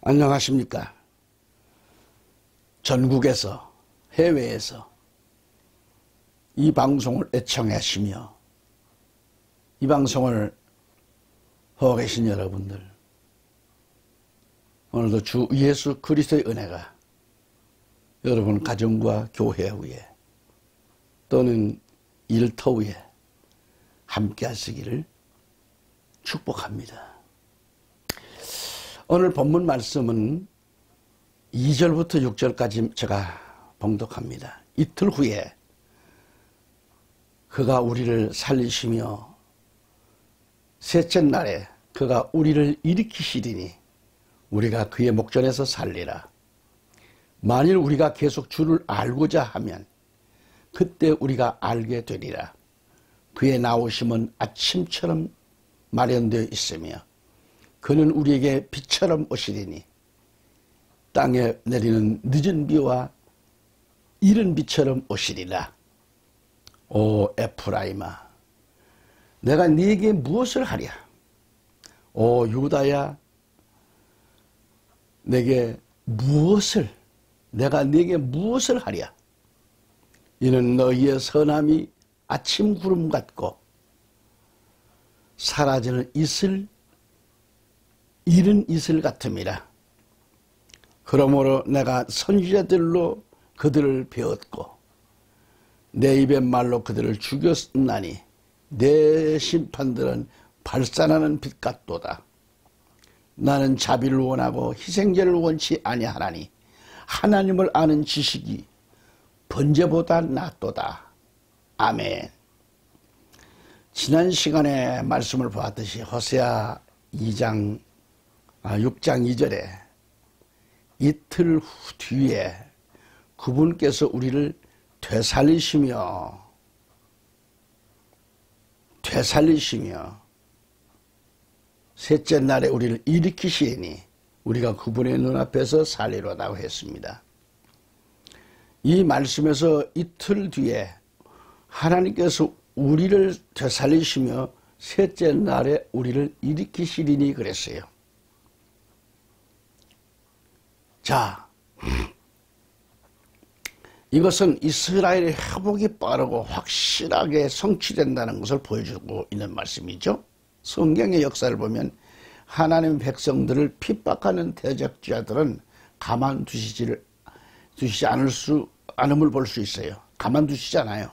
안녕하십니까. 전국에서 해외에서 이 방송을 애청하시며 이 방송을 보고 계신 여러분들, 오늘도 주 예수 그리스도의 은혜가 여러분 가정과 교회 위에 또는 일터 위에 함께 하시기를 축복합니다. 오늘 본문 말씀은 2절부터 6절까지 제가 봉독합니다. 이틀 후에 그가 우리를 살리시며 셋째 날에 그가 우리를 일으키시리니 우리가 그의 목전에서 살리라. 만일 우리가 계속 주를 알고자 하면 그때 우리가 알게 되리라. 그의 나오심은 아침처럼 마련되어 있으며 그는 우리에게 비처럼 오시리니 땅에 내리는 늦은 비와 이른 비처럼 오시리라. 오 에프라임아, 내가 네게 무엇을 하랴? 오 유다야, 내가 네게 무엇을 하랴? 이는 너희의 선함이 아침 구름 같고 사라지는 이른 이슬 같음이라. 그러므로 내가 선지자들로 그들을 배웠고 내 입의 말로 그들을 죽였나니 내 심판들은 발산하는 빛 같도다. 나는 자비를 원하고 희생제를 원치 아니하나니 하나님을 아는 지식이 번제보다 낫도다. 아멘. 지난 시간에 말씀을 보았듯이 호세아 6장 2절에 이틀 뒤에 그분께서 우리를 되살리시며 셋째 날에 우리를 일으키시니 우리가 그분의 눈앞에서 살리로다고 했습니다. 이 말씀에서 이틀 뒤에 하나님께서 우리를 되살리시며 셋째 날에 우리를 일으키시리니 그랬어요. 자, 이것은 이스라엘의 회복이 빠르고 확실하게 성취된다는 것을 보여주고 있는 말씀이죠. 성경의 역사를 보면 하나님 백성들을 핍박하는 대적자들은 가만두시지 않음을 볼 수 있어요. 가만두시지 않아요.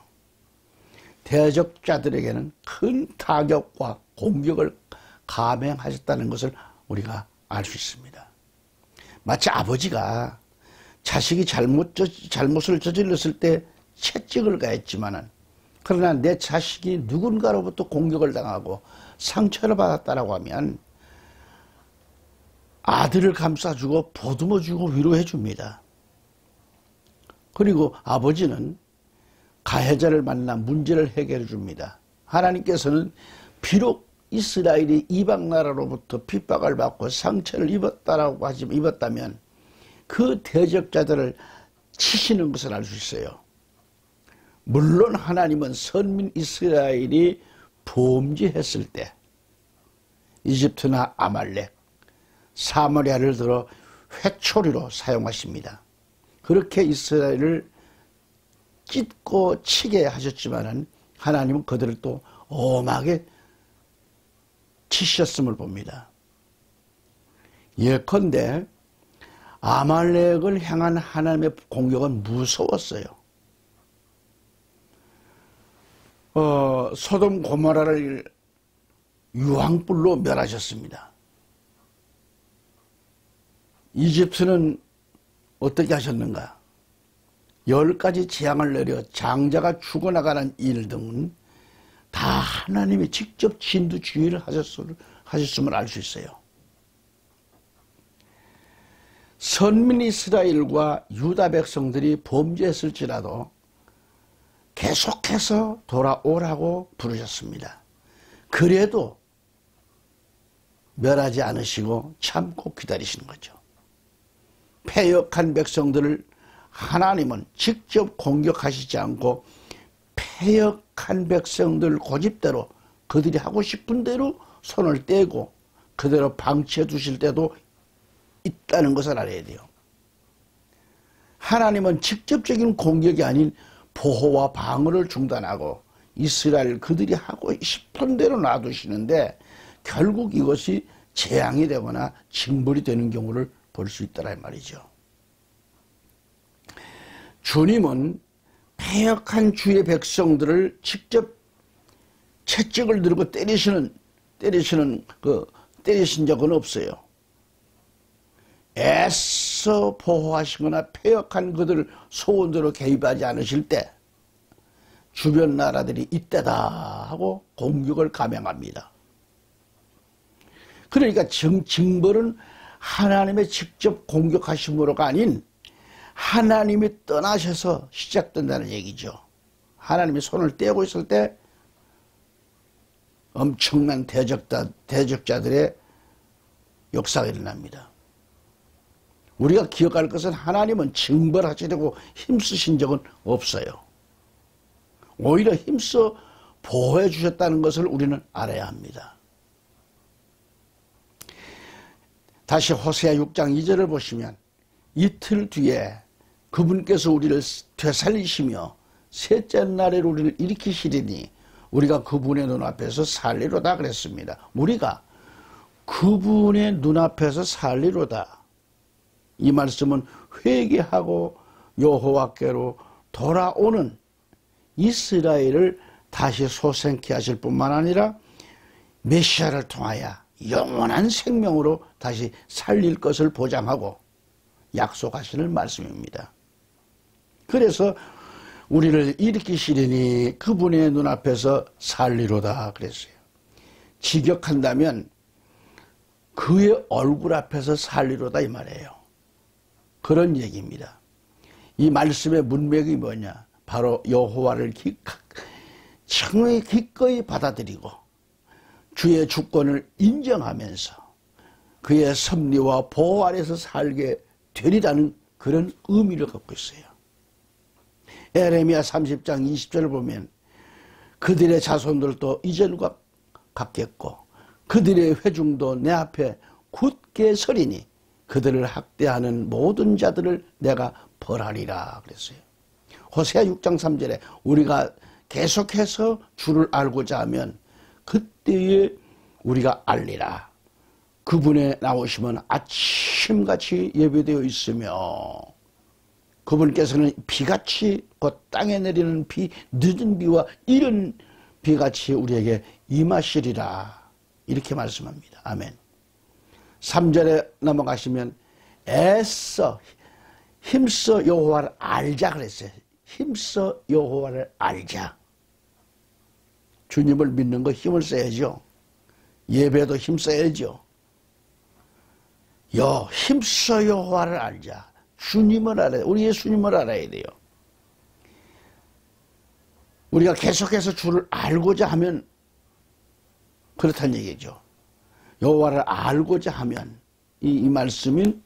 대적자들에게는 큰 타격과 공격을 감행하셨다는 것을 우리가 알 수 있습니다. 마치 아버지가 자식이 잘못을 저질렀을 때 채찍을 가했지만은, 그러나 내 자식이 누군가로부터 공격을 당하고 상처를 받았다라고 하면 아들을 감싸주고 보듬어주고 위로해줍니다. 그리고 아버지는 가해자를 만나 문제를 해결해 줍니다. 하나님께서는 비록 이스라엘이 이방 나라로부터 핍박을 받고 상처를 입었다면 그 대적자들을 치시는 것을 알 수 있어요. 물론 하나님은 선민 이스라엘이 범죄했을 때 이집트나 아말렉, 사마리아를 들어 회초리로 사용하십니다. 그렇게 이스라엘을 찢고 치게 하셨지만은 하나님은 그들을 또 엄하게 치셨음을 봅니다. 예컨대 아말렉을 향한 하나님의 공격은 무서웠어요. 소돔 고모라를 유황불로 멸하셨습니다. 이집트는 어떻게 하셨는가? 10가지 재앙을 내려 장자가 죽어나가는 일 등은 다 하나님이 직접 진두지휘를 하셨음을 알 수 있어요. 선민 이스라엘과 유다 백성들이 범죄했을지라도 계속해서 돌아오라고 부르셨습니다. 그래도 멸하지 않으시고 참고 기다리시는 거죠. 패역한 백성들을 하나님은 직접 공격하시지 않고 패역한 백성들 고집대로 그들이 하고 싶은 대로 손을 떼고 그대로 방치해 두실 때도 있다는 것을 알아야 돼요. 하나님은 직접적인 공격이 아닌 보호와 방어를 중단하고 이스라엘 그들이 하고 싶은 대로 놔두시는데 결국 이것이 재앙이 되거나 징벌이 되는 경우를 볼 수 있다는 말이죠. 주님은 패역한 주의 백성들을 직접 채찍을 들고 때리신 적은 없어요. 애써 보호하시거나 패역한 그들을 소원대로 개입하지 않으실 때 주변 나라들이 이때다 하고 공격을 감행합니다. 그러니까 징벌은 하나님의 직접 공격하심으로가 아닌 하나님이 떠나셔서 시작된다는 얘기죠. 하나님이 손을 떼고 있을 때 엄청난 대적자들의 역사가 일어납니다. 우리가 기억할 것은 하나님은 징벌하시려고 힘쓰신 적은 없어요. 오히려 힘써 보호해 주셨다는 것을 우리는 알아야 합니다. 다시 호세아 6장 2절을 보시면 이틀 뒤에 그분께서 우리를 되살리시며 셋째 날에 우리를 일으키시리니 우리가 그분의 눈앞에서 살리로다 그랬습니다. 우리가 그분의 눈앞에서 살리로다. 이 말씀은 회개하고 여호와께로 돌아오는 이스라엘을 다시 소생케 하실 뿐만 아니라 메시아를 통하여 영원한 생명으로 다시 살릴 것을 보장하고 약속하시는 말씀입니다. 그래서 우리를 일으키시리니 그분의 눈앞에서 살리로다 그랬어요. 직역한다면 그의 얼굴 앞에서 살리로다 이 말이에요. 그런 얘기입니다. 이 말씀의 문맥이 뭐냐? 바로 여호와를 정말 기꺼이 받아들이고 주의 주권을 인정하면서 그의 섭리와 보호 아래서 살게 되리라는 그런 의미를 갖고 있어요. 에레미야 30장 20절을 보면 그들의 자손들도 이전과 같겠고 그들의 회중도 내 앞에 굳게 서리니 그들을 학대하는 모든 자들을 내가 벌하리라 그랬어요. 호세아 6장 3절에 우리가 계속해서 주를 알고자 하면 그때에 우리가 알리라. 그분의 나오시면 아침같이 예배되어 있으며 그분께서는 비같이 곧 땅에 내리는 비, 늦은 비와 이른 비같이 우리에게 임하시리라. 이렇게 말씀합니다. 아멘. 3절에 넘어가시면 애써 힘써 여호와를 알자 그랬어요. 힘써 여호와를 알자. 주님을 믿는 거 힘을 써야죠. 예배도 힘써야죠. 힘써 여호와를 알자. 주님을 알아야, 우리 예수님을 알아야 돼요. 우리가 계속해서 주를 알고자 하면 그렇다는 얘기죠. 여호와를 알고자 하면 이 말씀인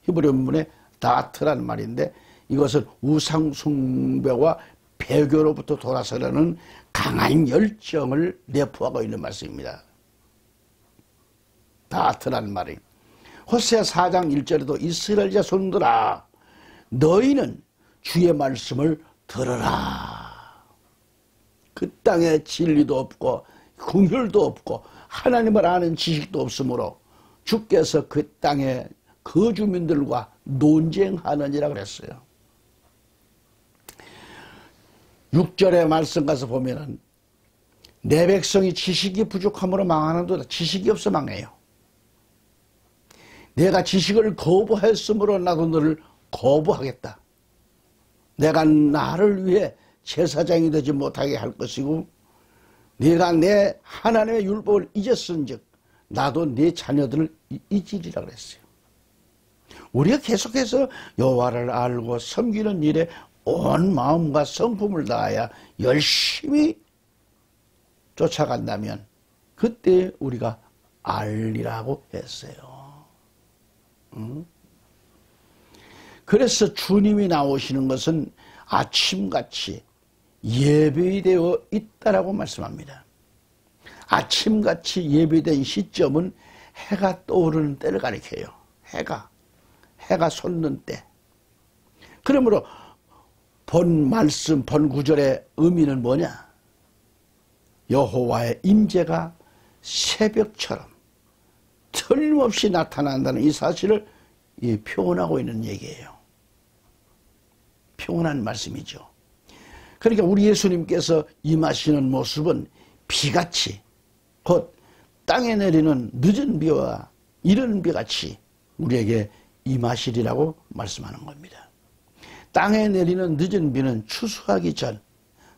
히브리 문문의 다트라는 말인데 이것은 우상 숭배와 배교로부터 돌아서려는 강한 열정을 내포하고 있는 말씀입니다. 다트라는 말이 호세아 4장 1절에도 이스라엘 자손들아 너희는 주의 말씀을 들어라. 그 땅에 진리도 없고 긍휼도 없고 하나님을 아는 지식도 없으므로 주께서 그 땅에 그 주민들과 논쟁하느니라 그랬어요. 6절의 말씀 가서 보면은 내 백성이 지식이 부족함으로 망하는도다. 지식이 없어 망해요. 내가 지식을 거부했으므로 나도 너를 거부하겠다. 내가 나를 위해 제사장이 되지 못하게 할 것이고 네가 내 하나님의 율법을 잊었은즉 나도 네 자녀들을 잊으리라 그랬어요. 우리가 계속해서 여호와를 알고 섬기는 일에 온 마음과 성품을 다하여 열심히 쫓아간다면 그때 우리가 알리라고 했어요. 그래서 주님이 나오시는 것은 아침같이 예배되어 있다라고 말씀합니다. 아침같이 예배된 시점은 해가 떠오르는 때를 가리켜요. 해가 해가 솟는 때. 그러므로 본 말씀, 본 구절의 의미는 뭐냐? 여호와의 임재가 새벽처럼 틀림없이 나타난다는 이 사실을 표현하고 있는 얘기예요. 표현한 말씀이죠. 그러니까 우리 예수님께서 임하시는 모습은 비같이, 곧 땅에 내리는 늦은 비와 이른 비같이 우리에게 임하시리라고 말씀하는 겁니다. 땅에 내리는 늦은 비는 추수하기 전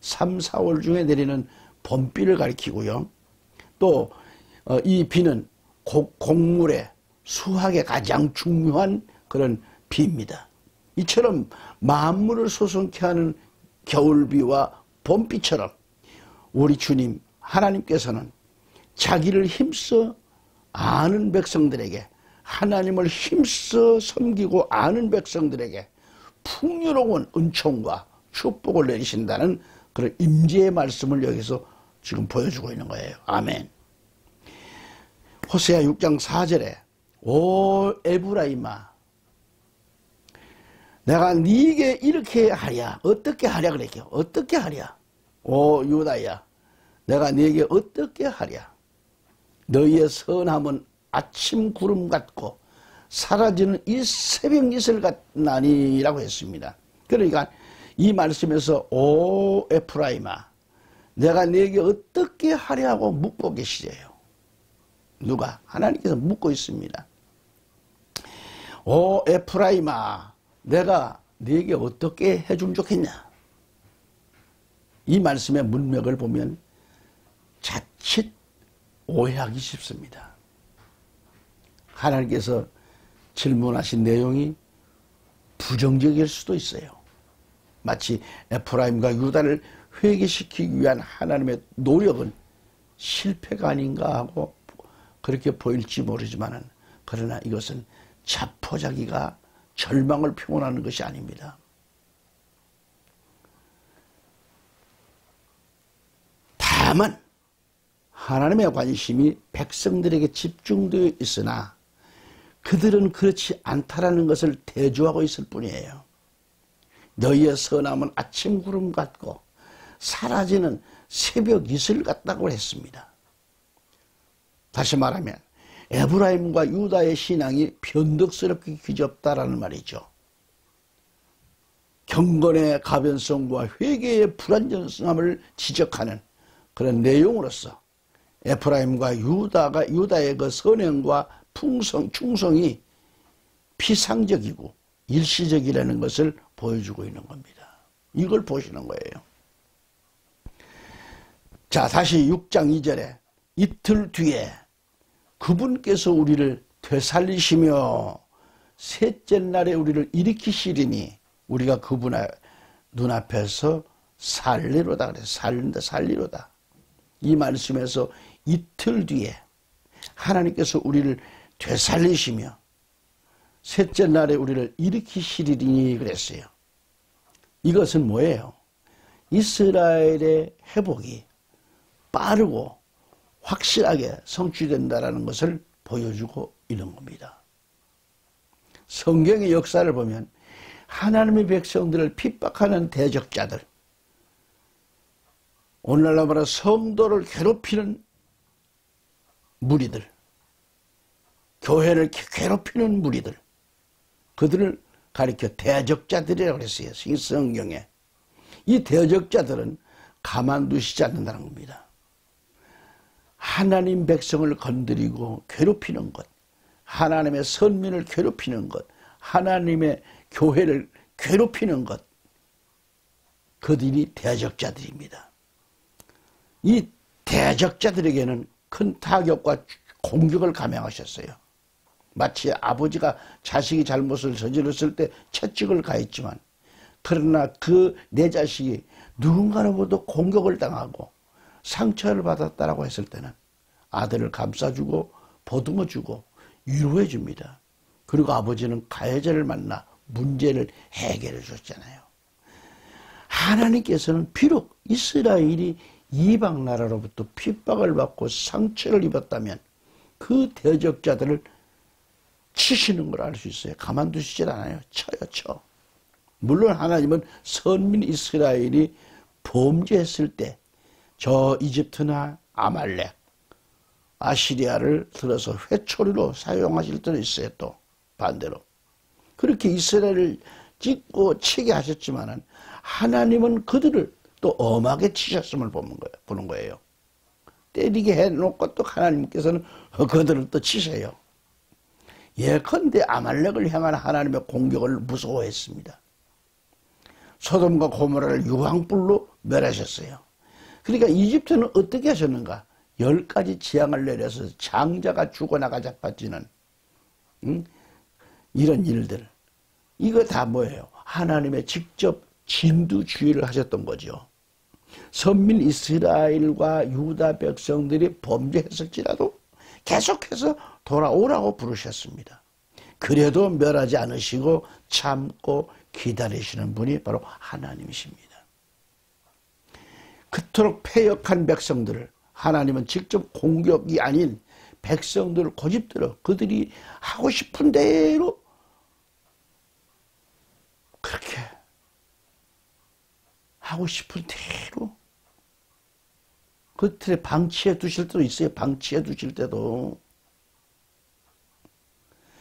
3, 4월 중에 내리는 봄비를 가리키고요. 또 이 비는 곡물의 수확에 가장 중요한 그런 비입니다. 이처럼 만물을 소성케 하는 겨울비와 봄비처럼 우리 주님 하나님께서는 자기를 힘써 아는 백성들에게, 하나님을 힘써 섬기고 아는 백성들에게 풍요로운 은총과 축복을 내리신다는 그런 임재의 말씀을 여기서 지금 보여주고 있는 거예요. 아멘. 호세아 6장 4절에 오 에브라임아, 내가 네게 이렇게 하랴. 어떻게 하랴 그랬죠. 어떻게 하랴. 오 유다야, 내가 네게 어떻게 하랴. 너희의 선함은 아침 구름 같고 사라지는 이 새벽 이슬 같나니라고 했습니다. 그러니까 이 말씀에서 오 에프라임아, 내가 네게 어떻게 하랴고 묻고 계시래요. 누가? 하나님께서 묻고 있습니다. 오 에프라임아, 내가 네게 어떻게 해주면 좋겠냐. 이 말씀의 문맥을 보면 자칫 오해하기 쉽습니다. 하나님께서 질문하신 내용이 부정적일 수도 있어요. 마치 에프라임과 유다를 회개시키기 위한 하나님의 노력은 실패가 아닌가 하고 그렇게 보일지 모르지만은, 그러나 이것은 자포자기가 절망을 표현하는 것이 아닙니다. 다만 하나님의 관심이 백성들에게 집중되어 있으나 그들은 그렇지 않다라는 것을 대조하고 있을 뿐이에요. 너희의 선함은 아침 구름 같고 사라지는 새벽 이슬 같다고 했습니다. 다시 말하면 에브라임과 유다의 신앙이 변덕스럽게 귀접다라는 말이죠. 경건의 가변성과 회개의 불완전성함을 지적하는 그런 내용으로서 에프라임과 유다의 그 선행과 충성이 피상적이고 일시적이라는 것을 보여주고 있는 겁니다. 이걸 보시는 거예요. 자, 다시 6장 2절에 이틀 뒤에 그분께서 우리를 되살리시며 셋째 날에 우리를 일으키시리니 우리가 그분 눈앞에서 살리로다. 그래서 살리로다. 이 말씀에서 이틀 뒤에 하나님께서 우리를 되살리시며 셋째 날에 우리를 일으키시리니 그랬어요. 이것은 뭐예요? 이스라엘의 회복이 빠르고 확실하게 성취된다는 것을 보여주고 있는 겁니다. 성경의 역사를 보면 하나님의 백성들을 핍박하는 대적자들, 오늘날로 말하면 성도를 괴롭히는 무리들, 교회를 괴롭히는 무리들, 그들을 가리켜 대적자들이라고 그랬어요. 성경에. 이 대적자들은 가만두시지 않는다는 겁니다. 하나님 백성을 건드리고 괴롭히는 것, 하나님의 선민을 괴롭히는 것, 하나님의 교회를 괴롭히는 것, 그들이 대적자들입니다. 이 대적자들에게는 큰 타격과 공격을 감행하셨어요. 마치 아버지가 자식이 잘못을 저질렀을 때 채찍을 가했지만, 그러나 그 내 자식이 누군가로부터 공격을 당하고 상처를 받았다라고 했을 때는 아들을 감싸주고 보듬어주고 위로해줍니다. 그리고 아버지는 가해자를 만나 문제를 해결해 줬잖아요. 하나님께서는 비록 이스라엘이 이방 나라로부터 핍박을 받고 상처를 입었다면 그 대적자들을 치시는 걸 알 수 있어요. 가만두시질 않아요. 쳐요, 쳐. 물론 하나님은 선민 이스라엘이 범죄했을 때 저 이집트나 아말렉, 아시리아를 들어서 회초리로 사용하실 때도 있어요. 또 반대로. 그렇게 이스라엘을 찍고 치게 하셨지만은 하나님은 그들을 또 엄하게 치셨음을 보는 거예요. 때리게 해놓고 또 하나님께서는 그들을 또 치세요. 예컨대 아말렉을 향한 하나님의 공격을 무서워했습니다. 소돔과 고모라를 유황불로 멸하셨어요. 그러니까 이집트는 어떻게 하셨는가? 10가지 재앙을 내려서 장자가 죽어나가 자빠지는 이런 일들. 이거 다 뭐예요? 하나님의 직접 진두지휘를 하셨던 거죠. 선민 이스라엘과 유다 백성들이 범죄했을지라도 계속해서 돌아오라고 부르셨습니다. 그래도 멸하지 않으시고 참고 기다리시는 분이 바로 하나님이십니다. 그토록 패역한 백성들을 하나님은 직접 공격이 아닌 백성들을 고집들어 그들이 하고 싶은 대로 그렇게 하고 싶은 대로 그들의 방치해 두실 때도 있어요. 방치해 두실 때도.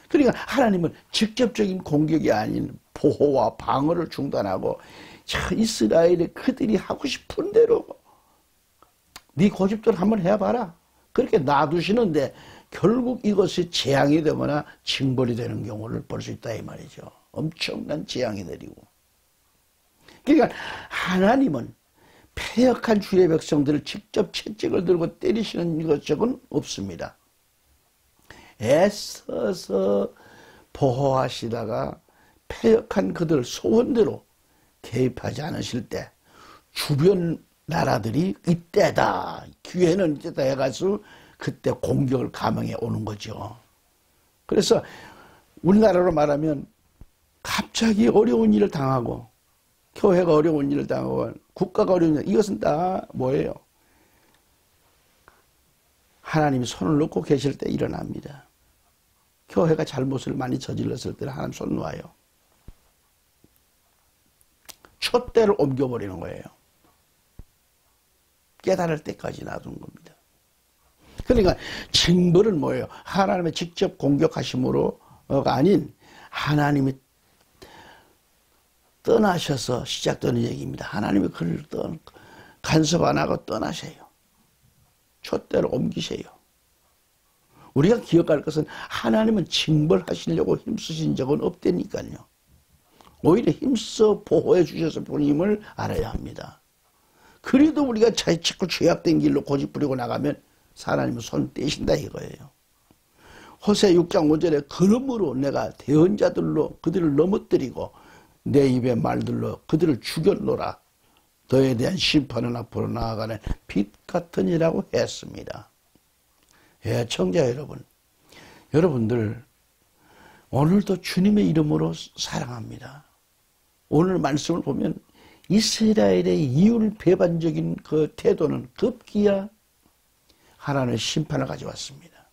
그러니까 하나님은 직접적인 공격이 아닌 보호와 방어를 중단하고 이스라엘이 그들이 하고 싶은 대로 네 고집대로 한번 해봐라. 그렇게 놔두시는데 결국 이것이 재앙이 되거나 징벌이 되는 경우를 볼 수 있다 이 말이죠. 엄청난 재앙이 내리고. 그러니까 하나님은 패역한 주의 백성들을 직접 채찍을 들고 때리시는 것적은 없습니다. 애써서 보호하시다가 패역한 그들 소원대로 개입하지 않으실 때 주변 나라들이 이때다, 기회는 이때다 해가지고 그때 공격을 감행해 오는 거죠. 그래서 우리나라로 말하면 갑자기 어려운 일을 당하고 교회가 어려운 일을 당하고 국가가 어려운 일, 이것은 다 뭐예요? 하나님이 손을 놓고 계실 때 일어납니다. 교회가 잘못을 많이 저질렀을 때는 하나님 손 놓아요. 촛대를 옮겨버리는 거예요. 깨달을 때까지 놔둔 겁니다. 그러니까 징벌은 뭐예요? 하나님의 직접 공격하심으로가 아닌 하나님이 떠나셔서 시작되는 얘기입니다. 하나님이 그를 간섭 안 하고 떠나세요. 촛대를 옮기세요. 우리가 기억할 것은 하나님은 징벌하시려고 힘쓰신 적은 없다니까요. 오히려 힘써 보호해 주셔서 본임을 알아야 합니다. 그래도 우리가 자꾸 죄악된 길로 고집 부리고 나가면 하나님은 손 떼신다 이거예요. 호세 6장 5절에 그러므로 내가 대언자들로 그들을 넘어뜨리고 내 입의 말들로 그들을 죽였노라. 너에 대한 심판은 앞으로 나아가는 빛 같으니라고 했습니다. 예, 청자 여러분, 여러분들 오늘도 주님의 이름으로 사랑합니다. 오늘 말씀을 보면 이스라엘의 이율 배반적인 그 태도는 급기야 하나님의 심판을 가져왔습니다.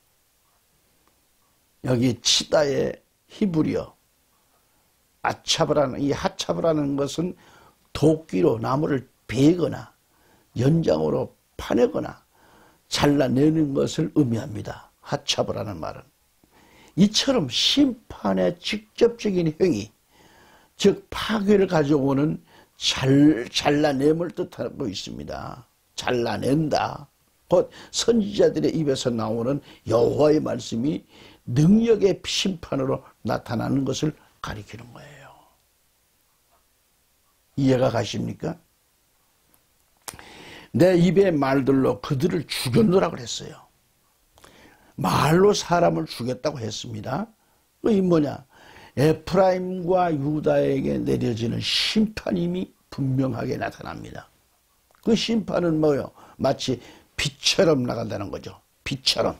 여기 치다의 히브리어 아차브라는 이 하차브라는 것은 도끼로 나무를 베거나 연장으로 파내거나 잘라내는 것을 의미합니다. 하차브라는 말은 이처럼 심판의 직접적인 행위, 즉 파괴를 가져오는 잘라냄을 뜻하고 있습니다. 잘라낸다. 곧 선지자들의 입에서 나오는 여호와의 말씀이 능력의 심판으로 나타나는 것을 가리키는 거예요. 이해가 가십니까? 내 입의 말들로 그들을 죽였노라 그랬어요. 말로 사람을 죽였다고 했습니다. 이 뭐냐? 에프라임과 유다에게 내려지는 심판임이 분명하게 나타납니다. 그 심판은 뭐예요? 마치 빛처럼 나간다는 거죠. 빛처럼.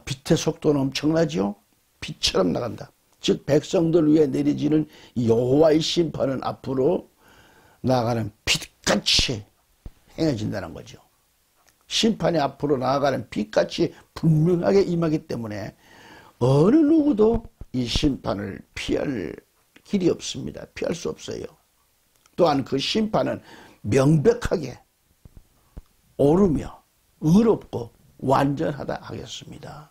빛의 속도는 엄청나죠? 빛처럼 나간다. 즉 백성들 위에 내려지는 여호와의 심판은 앞으로 나아가는 빛같이 행해진다는 거죠. 심판이 앞으로 나아가는 빛같이 분명하게 임하기 때문에 어느 누구도 이 심판을 피할 길이 없습니다. 피할 수 없어요. 또한 그 심판은 명백하게 옳으며 의롭고 완전하다 하겠습니다.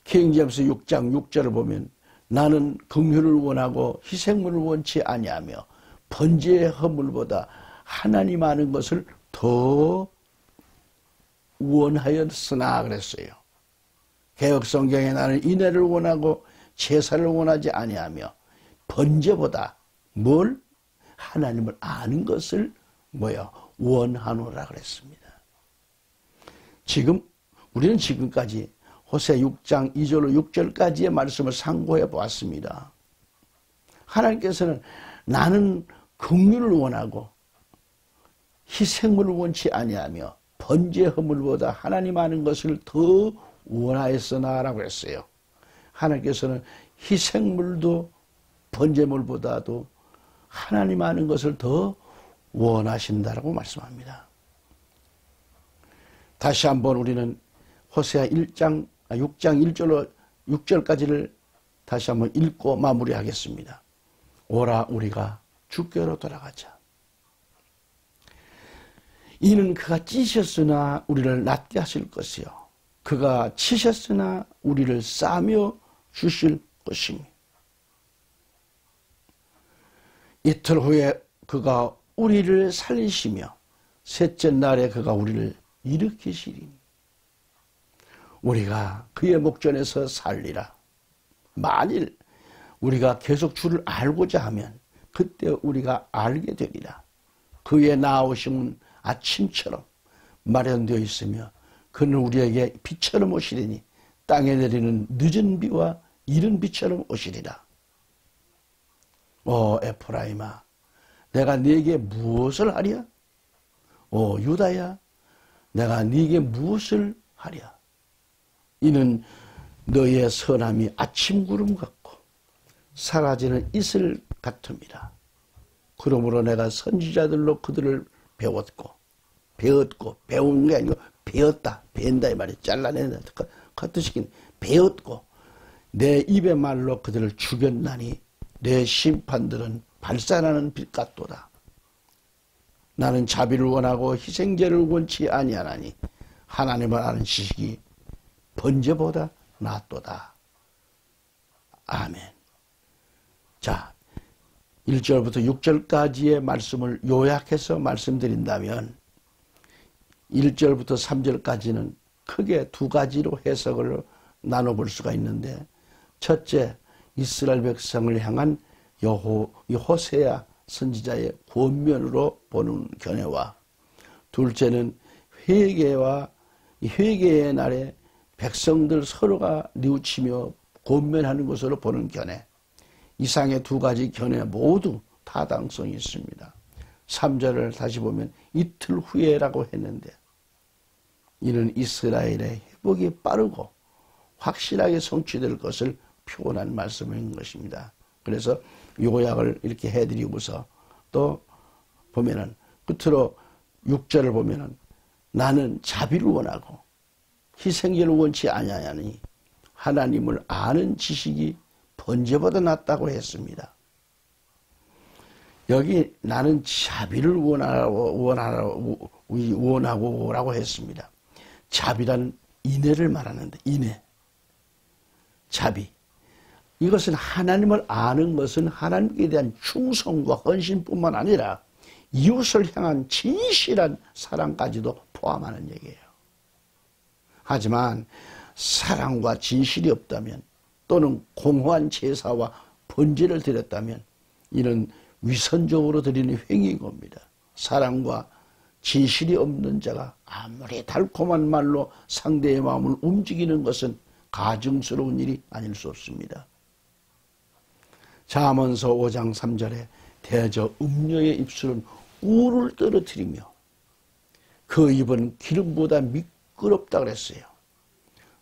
킹제임스 6장 6절을 보면 나는 긍휼을 원하고 희생물을 원치 아니하며 번제의 허물보다 하나님 아는 것을 더 원하였으나 그랬어요. 개역성경에 나는 인애를 원하고 제사를 원하지 아니하며 번제보다 뭘? 하나님을 아는 것을 원하노라 그랬습니다. 우리는 지금까지 호세 6장 2절로 6절까지의 말씀을 상고해 보았습니다. 하나님께서는 나는 긍휼을 원하고 희생물을 원치 아니하며 번제 허물보다 하나님 아는 것을 더 원하였으나라고 했어요. 하나님께서는 희생물도 번제물보다도 하나님 아는 것을 더 원하신다라고 말씀합니다. 다시 한번 우리는 호세아 6장 1절로 6절까지를 다시 한번 읽고 마무리하겠습니다. 오라 우리가 주께로 돌아가자. 이는 그가 찌셨으나 우리를 낫게 하실 것이요 그가 치셨으나 우리를 싸며 주실 것이니 이틀 후에 그가 우리를 살리시며 셋째 날에 그가 우리를 일으키시리니 우리가 그의 목전에서 살리라. 만일 우리가 계속 주를 알고자 하면 그때 우리가 알게 되리라. 그의 나오심은 아침처럼 마련되어 있으며 그는 우리에게 비처럼 오시리니 땅에 내리는 늦은 비와 이른 비처럼 오시리라. 오 에프라임아 내가 네게 무엇을 하랴? 오 유다야 내가 네게 무엇을 하랴? 이는 너의 선함이 아침 구름 같고 사라지는 이슬 같음이라. 그러므로 내가 선지자들로 그들을 배웠고 배운 게 아니고 배웠다. 배운다 이 말이 잘라낸다. 커트시킨 배웠고 내 입의 말로 그들을 죽였나니 내 심판들은 발산하는 빛 같도다. 나는 자비를 원하고 희생제를 원치 아니하나니 하나님을 아는 지식이 번제보다 낫도다. 아멘. 자, 1절부터 6절까지의 말씀을 요약해서 말씀드린다면 1절부터 3절까지는 크게 두 가지로 해석을 나눠볼 수가 있는데 첫째, 이스라엘 백성을 향한 호세아 선지자의 권면으로 보는 견해와 둘째는 회개의 날에 백성들 서로가 뉘우치며 권면하는 것으로 보는 견해. 이상의 두 가지 견해 모두 타당성이 있습니다. 3절을 다시 보면 이틀 후에라고 했는데 이는 이스라엘의 회복이 빠르고 확실하게 성취될 것을 표현한 말씀인 것입니다. 그래서 요약을 이렇게 해드리고서 또 보면은 끝으로 6절을 보면은 나는 자비를 원하고 희생제를 원치 아니하니 하나님을 아는 지식이 번제보다 낫다고 했습니다. 여기 나는 자비를 원하고라고 했습니다. 자비란 인애를 말하는데 인애, 자비. 이것은 하나님을 아는 것은 하나님께 대한 충성과 헌신뿐만 아니라 이웃을 향한 진실한 사랑까지도 포함하는 얘기예요. 하지만 사랑과 진실이 없다면 또는 공허한 제사와 번제를 드렸다면 이는 위선적으로 드리는 행위인 겁니다. 사랑과 진실이 없는 자가 아무리 달콤한 말로 상대의 마음을 움직이는 것은 가증스러운 일이 아닐 수 없습니다. 잠언서 5장 3절에 대저 음녀의 입술은 우를 떨어뜨리며 그 입은 기름보다 미끄럽다 그랬어요.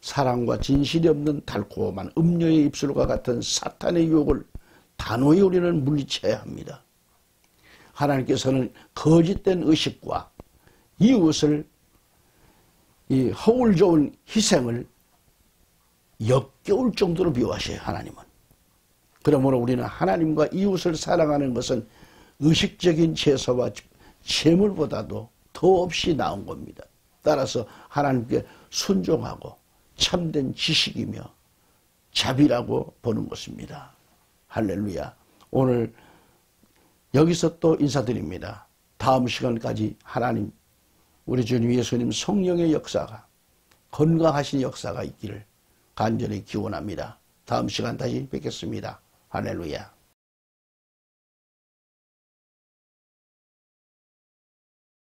사랑과 진실이 없는 달콤한 음녀의 입술과 같은 사탄의 유혹을 단호히 우리는 물리쳐야 합니다. 하나님께서는 거짓된 의식과 이웃을 이 허울 좋은 희생을 역겨울 정도로 미워하셔요. 하나님은. 그러므로 우리는 하나님과 이웃을 사랑하는 것은 의식적인 제사와 제물보다도 더없이 나은 겁니다. 따라서 하나님께 순종하고 참된 지식이며 자비라고 보는 것입니다. 할렐루야. 오늘 여기서 또 인사드립니다. 다음 시간까지 하나님, 우리 주님 예수님 성령의 역사가, 건강하신 역사가 있기를 간절히 기원합니다. 다음 시간 다시 뵙겠습니다. 할렐루야.